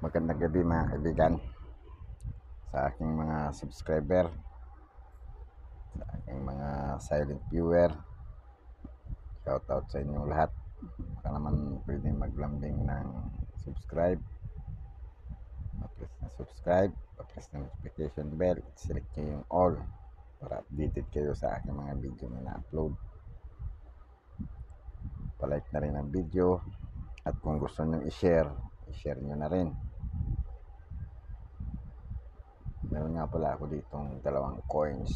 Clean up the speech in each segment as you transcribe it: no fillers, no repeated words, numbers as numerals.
Magandang gabi mga kaibigan, sa aking mga subscriber, sa aking mga silent viewer. Shout out sa inyong lahat. Baka naman pwedeng maglambing ng subscribe. Pa-press na subscribe, pa-press na notification bell, select nyo yung all para updated kayo sa aking mga video na na-upload. Pa-like na rin ang video, at kung gusto nyo i-share nyo na rin. Meron nga pala ako ditong dalawang coins.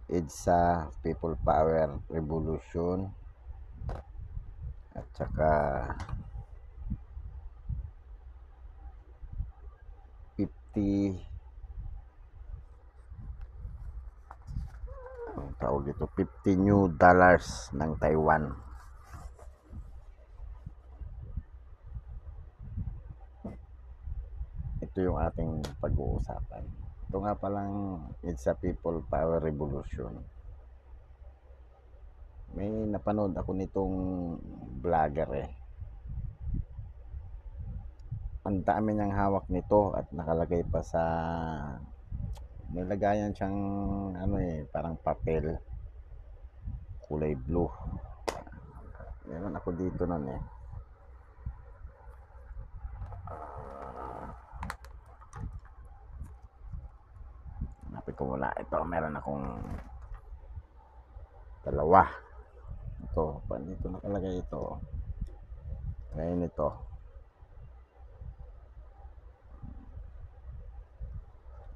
EDSA People Power Revolution at saka 50 ang tawag dito, 50 new dollars ng Taiwan. Ito yung ating pag-uusapan. Ito nga palang EDSA People Power Revolution. May napanood ako nitong vlogger Ang dami niyang hawak nito at nakalagay pa sa nilagayan siyang parang papel kulay blue. Meron ako dito nun hanapin ko muna. Ito, meron akong dalawa. Ito, dito nakalagay ito. Ngayon ito.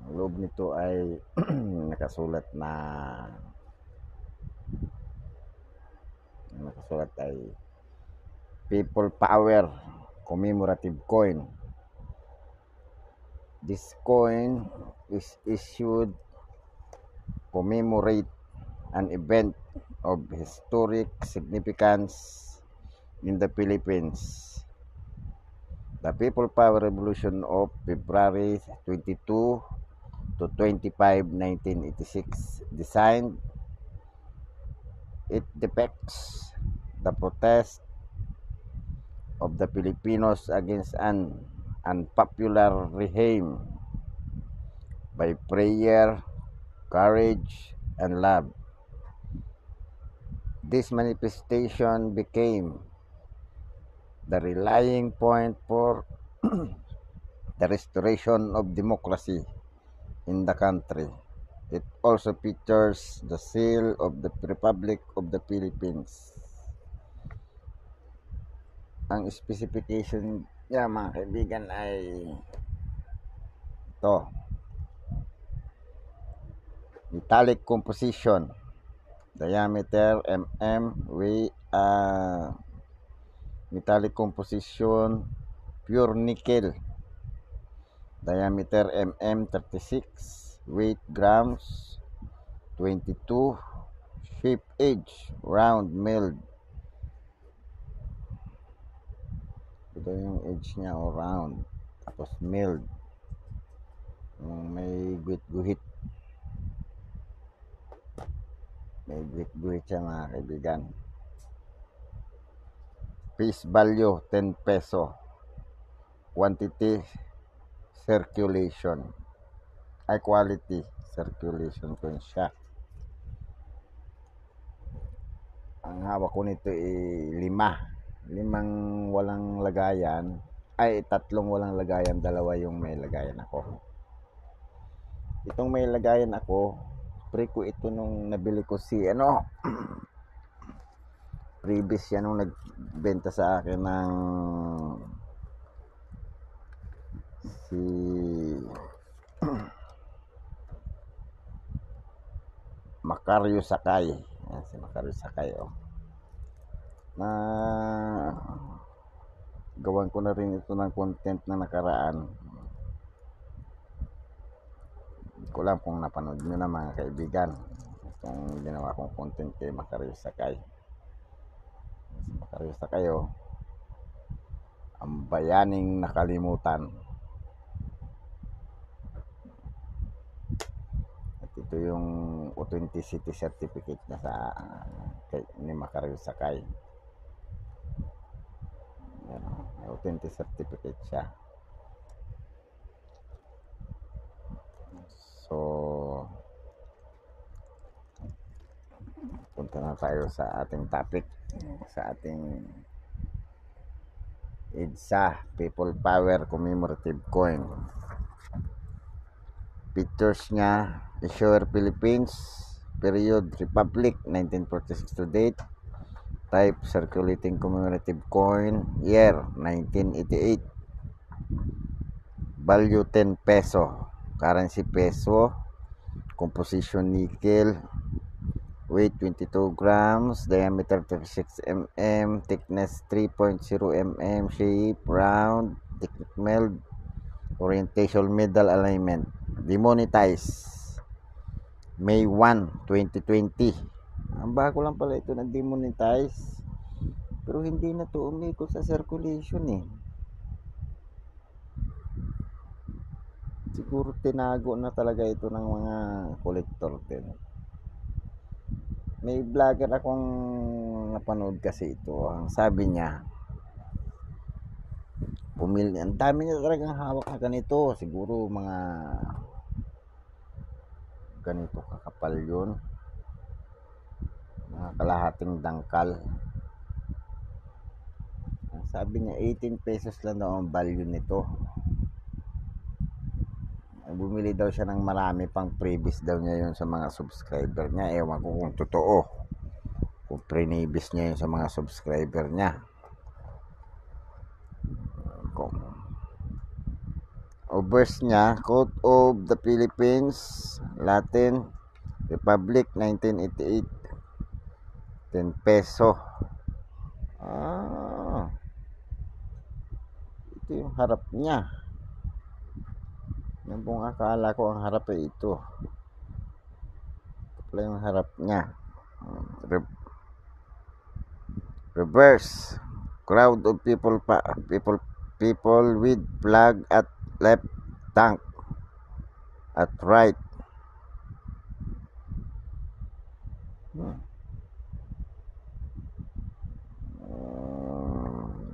Ang loob nito ay nakasulat ay People Power Commemorative Coin. This coin is issued commemorate an event of historic significance in the Philippines. The People Power Revolution of February 22 to 25, 1986. Designed, it depicts the protest of the Filipinos against an unpopular regime by prayer, courage, and love. This manifestation became the rallying point for the restoration of democracy in the country. It also features the seal of the Republic of the Philippines. Ang specification niya mga kaibigan ay ito: metallic composition, diameter metallic composition, pure nickel, diameter 36, weight grams, 22, shape edge, round milled. Ito yung edge niya, round, tapos milled, may guhit-guhit siya mga kaibigan. Face value 10 peso. Quantity circulation, high quality circulation coin siya. Ang hawak ko nito ay limang walang lagayan, tatlong walang lagayan, dalawa yung may lagayan ako. Itong may lagayan ako, pre ko ito nung nabili ko previous yan nung nagbenta sa akin ng si Macario Sakay. Ayan, si Macario Sakay na gawan ko na rin ito ng content na nakaraan. Hindi ko alam kung napanood nyo na mga kaibigan itong ginawa kong content kay Macario Sakay. Si Macario Sakay ang bayaning nakalimutan. At ito yung authenticity certificate na ni Macario Sakay. May authentic certificate siya. So punta na tayo sa ating topic, sa ating EDSA People Power Commemorative Coin. Pictures niya, Issuer Philippines, period Republic 1946 to date, type circulating commemorative coin, year 1988, value 10 peso, currency peso, composition nickel, weight 22 grams, diameter 36 mm, thickness 3.0 mm, shape round, technique meld, orientation medal alignment. Demonetized May 1, 2020. Ang bago lang pala ito na demonetize, pero hindi na to umikot sa circulation eh. Siguro tinago na talaga ito ng mga collector din. May vlogger akong napanood kasi ito. Ang sabi niya, pumili, ang dami niya talagang hawak na ganito. Siguro mga ganito kakapal yun, mga kalahating dangkal. Ang sabi niya 18 pesos lang daw ang value nito. Bumili daw siya ng marami pang previous daw niya yun sa mga subscriber niya. Ewan ko kung totoo, kung pre-previous niya yun sa mga subscriber niya. Obverse niya, Code of the Philippines, Latin Republic 1988, 10 peso. Ito yung harap niya. Yung pong akala ko ang harap ay ito. Ito pala yung harap niya. Reverse, crowd of people with flag at left, tank at right.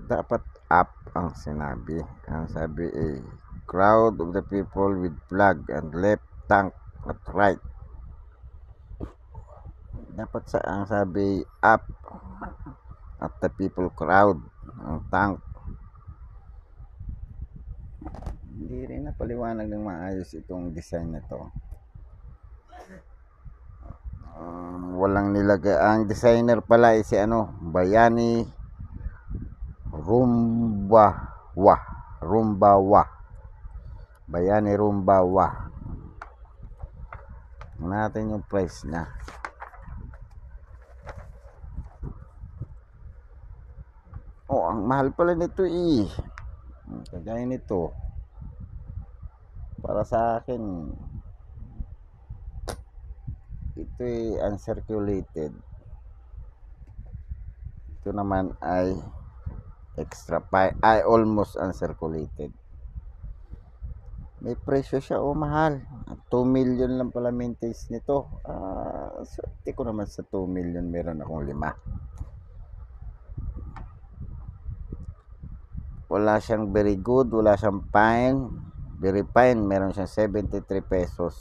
Dapat up ang sinabi. Ang sabi ay crowd of the people with flag and left, tank at right. Dapat ang sabi up at the people crowd, ang tank. Hindi rin napaliwanag ng maayos itong design na to. Walang nilagay. Ang designer pala ay si Bayani Rumbawa. Bayani Rumbawa. Natin yung price niya. Ang mahal pala nito eh. Kagaya nito, para sa akin ito ay uncirculated. Ito naman ay extra ay almost uncirculated. May presyo siya mahal. 2 million lang pala maintenance nito. Swerte ko naman sa 2 million meron akong 5. Wala siyang very good, wala siyang fine. Very fine, meron siyang 73 pesos.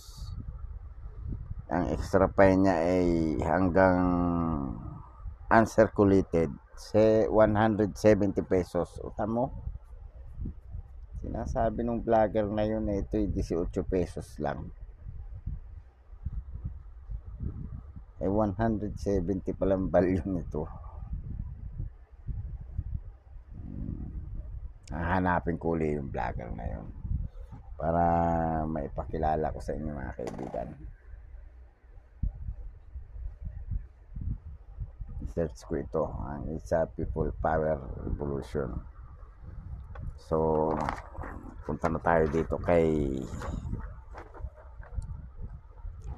Ang extra fine niya ay hanggang uncirculated 170 pesos. Tamo? Sinasabi nung vlogger na yun na ito ay 18 pesos lang. 170 palang value nito. Hahanapin ko ulit yung vlogger na yun para maipakilala ko sa inyo mga kaibigan. Search ko ito, ang EDSA People Power Revolution. So punta na tayo dito kay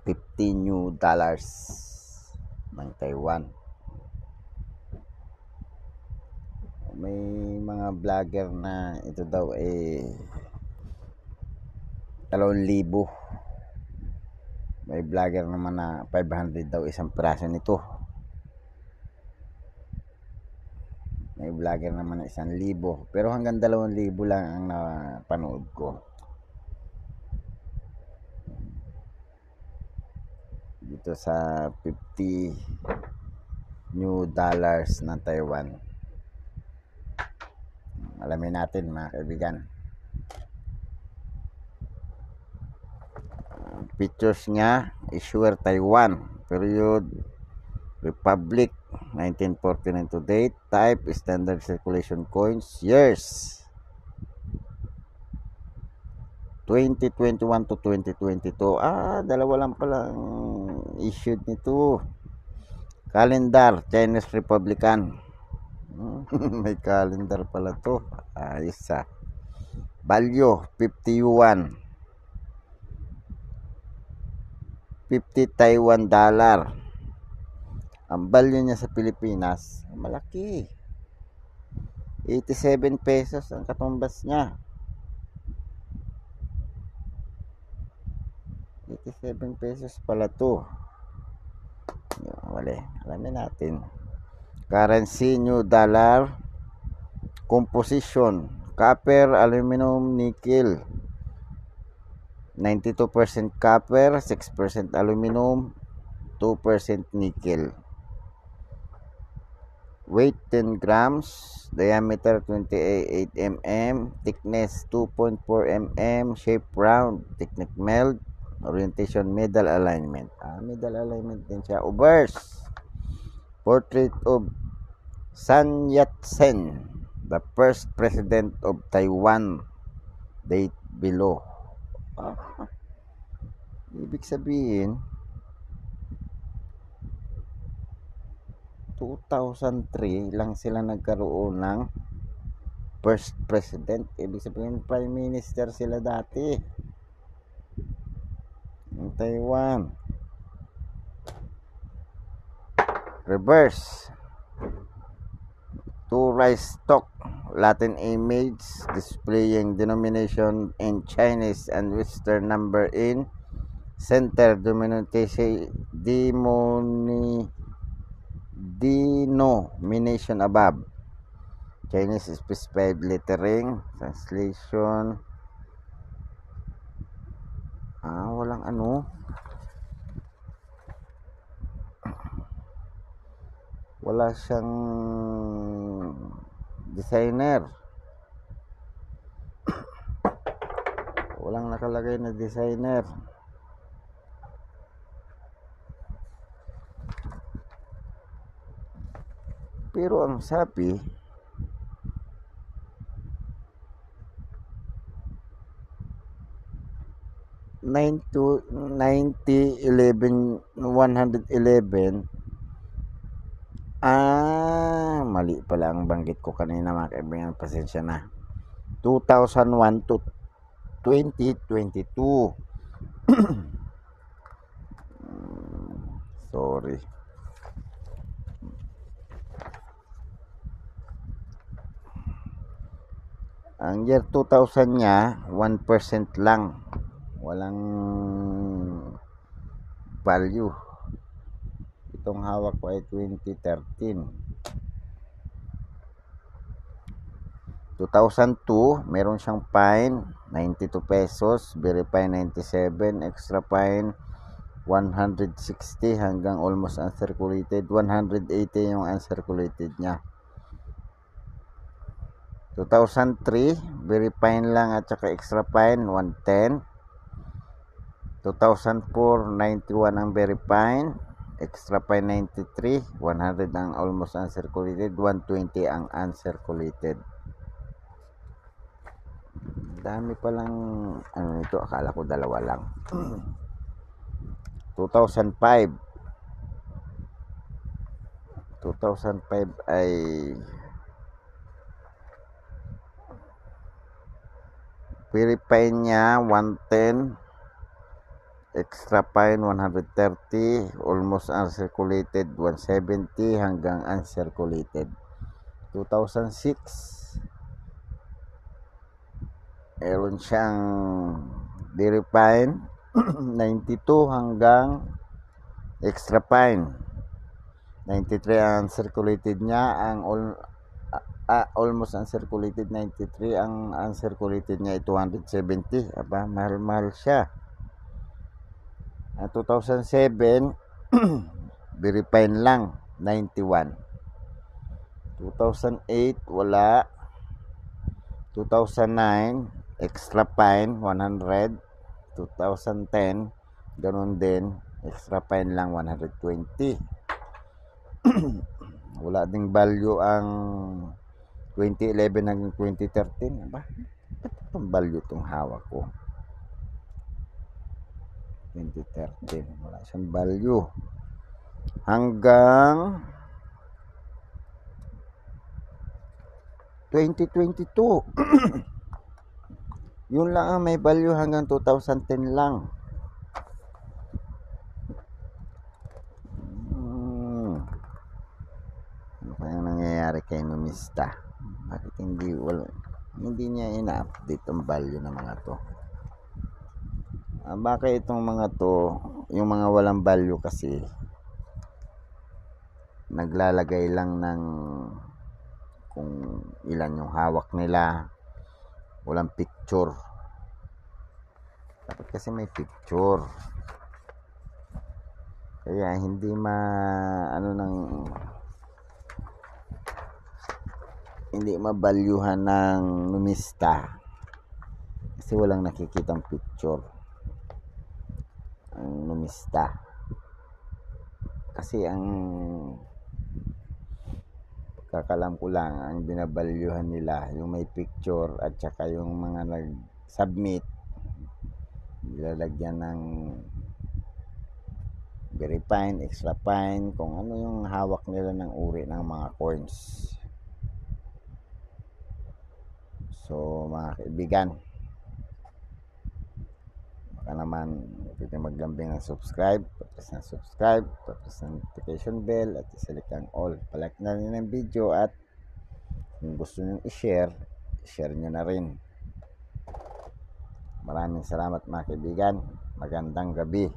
$50 ng Taiwan. May mga vlogger na ito daw ay 2,000. May vlogger naman na 500 daw isang piraso nito. May vlogger naman na 1,000. Pero hanggang 2,000 lang ang napanood ko. Dito sa 50 new dollars ng Taiwan. Alamin natin mga kaibigan. Pictures niya, issuer Taiwan, period, Republic, 1949 to date, type, standard circulation coins, years, 2021 to 2022. Dalawa lang pala issued nito. Calendar, Chinese Republican. May calendar pala to. Ayos Value, 50 yuan. 50 Taiwan dollar. Ang value niya sa Pilipinas, malaki. 87 pesos ang katumbas niya. 87 pesos pala to. Wala. Alamin natin. Currency, new dollar. Composition, copper, aluminum, nickel. 92% copper, 6% aluminum, 2% nickel. Weight 10 grams, diameter 28 mm, thickness 2.4 mm, shape round, technique meld, orientation middle alignment. Middle alignment din siya. Obverse, portrait of Sun Yat-sen, the first president of Taiwan, date below. Ibig sabihin 2003 lang sila nagkaroon ng first president. Ibig sabihin prime minister sila dati ng Taiwan. Reverse, to rise stock, Latin image displaying denomination in Chinese and Western number in center, denomination above. Chinese specified lettering. Translation, walang wala siyang designer. Walang nakalagay na designer. Pero ang sabi, mali pala ang banggit ko kanina mga kaibigan, pasensya na. 2001 to 2022. Sorry. Ang year 2000 niya, 1% lang. Walang value. Itong hawak ko ay 2013. 2002, meron siyang fine, 92 pesos, verify 97, extra fine, 160 hanggang almost uncirculated, 180 yung uncirculated niya. 2003, very fine lang at saka extra fine, 110. 2004, 91 ang very fine, extra fine 93, 100 ang almost uncirculated, 120 ang uncirculated. Dami palang ito, akala ko dalawa lang. 2005 ay verify niya 110, extra fine 130, almost uncirculated 170 hanggang uncirculated. 2006 meron siyang verify 92 hanggang extra fine 93 ang uncirculated niya. Ang almost uncirculated 93, ang uncirculated niya ay 270. Aba, mahal-mahal siya. 2007 very fine lang, 91. 2008 wala. 2009 extra fine 100. 2010 ganun din, extra fine lang 120. Wala ding value ang 2011 hanggang 2013. Aba, ba't itong value itong hawak ko? 2013 wala siyang value hanggang 2022. Yun lang ang may value hanggang 2010 lang. Ano kaya nangyayari kay Numista? Bakit hindi niya ina-update ang value ng mga to? Bakit itong mga to, yung mga walang value kasi, naglalagay lang ng kung ilan yung hawak nila, walang picture. Dapat kasi may picture, kaya hindi hindi mabalyuhan ng Numista kasi walang nakikitang picture ang Numista. Kasi ang kakalam ko lang, ang binabalyuhan nila yung may picture at saka yung mga nag-submit, nilalagyan ng very fine, extra fine, kung ano yung hawak nila ng uri ng mga coins. So mga kaibigan, baka naman pwede maglambing ng subscribe, tapos ng subscribe, tapos ng notification bell, at i-select ang all. Palike na rin ang video, at kung gusto nyo i-share, share nyo na rin. Maraming salamat mga kaibigan. Magandang gabi.